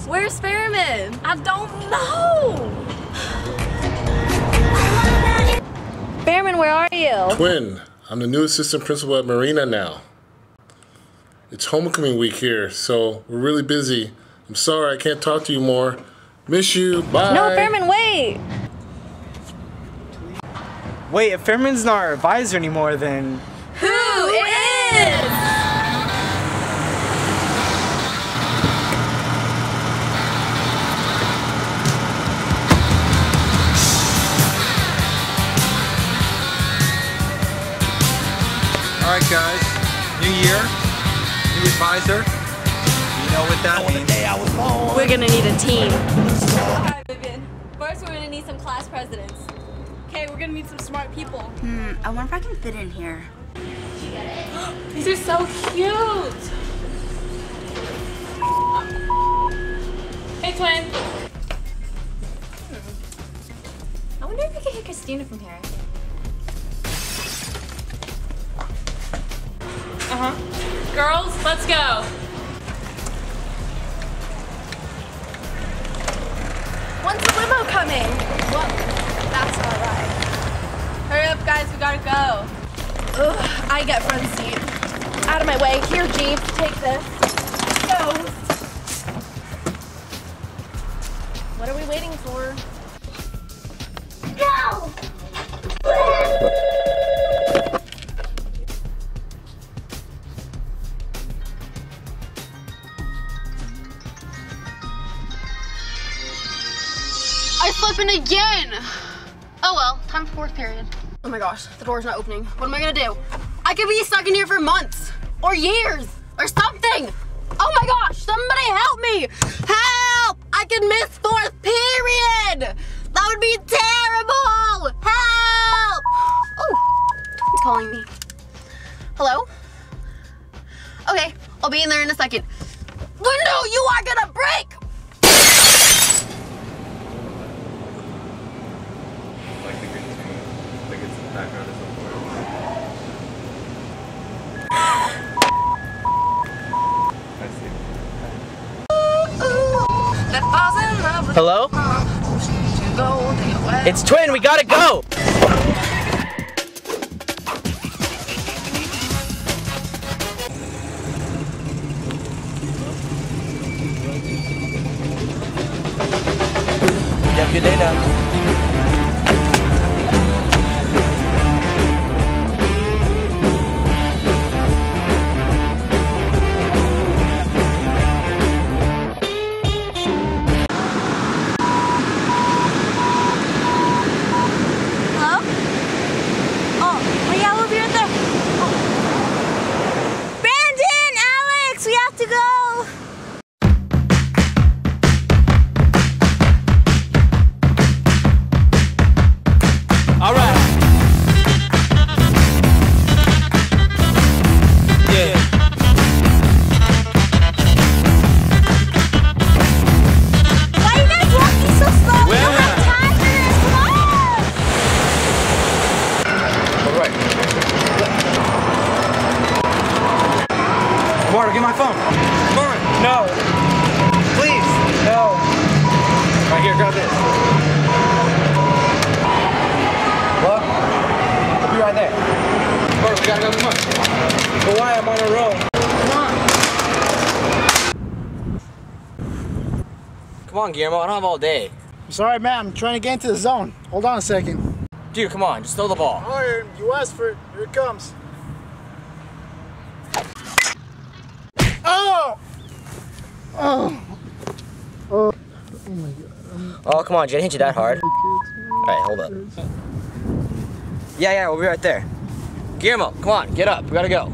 Where's Fairman? I don't know. Fairman, where are you? Twin, I'm the new assistant principal at Marina now. It's homecoming week here, so we're really busy. I'm sorry I can't talk to you more. Miss you. Bye. No, Fairman, wait. Wait, if Fairman's not our advisor anymore, then... Who is? Alright guys, new year, new advisor. You know what that means. We're gonna need a team. Alright, Vivian. First, we're gonna need some class presidents. Okay, we're gonna need some smart people. I wonder if I can fit in here. These are so cute. Hey, twin. I wonder if we can hit Christina from here. Girls, let's go. When's the limo coming? Well, that's all right. Hurry up, guys, we gotta go. Ugh, I get front seat. Out of my way. Here, Jeep, take this. Go. What are we waiting for? Go! I slipping again! Oh well, time for fourth period. Oh my gosh, the door's not opening. What am I gonna do? I could be stuck in here for months, or years, or something! Oh my gosh, somebody help me! Help! I could miss fourth period! That would be terrible! Help! Oh, he's calling me. Hello? Okay, I'll be in there in a second. Window, you are gonna break! Hello? It's Twin, we gotta go! You have a good day now. Marta, get my phone. Marta. No. Please. No. Right here, grab this. What? I'll be right there. Marta, we gotta go. Come on. But why? I'm on a roll. Come on, Guillermo. I don't have all day. I'm sorry, man. I'm trying to get into the zone. Hold on a second. Dude, come on. Just throw the ball. All right, you asked for it. Here it comes. Oh! Oh! Oh! Oh my God. Oh, come on. Did I hit you that hard? Alright, hold up. Yeah, we'll be right there. Guillermo, come on. Get up. We gotta go.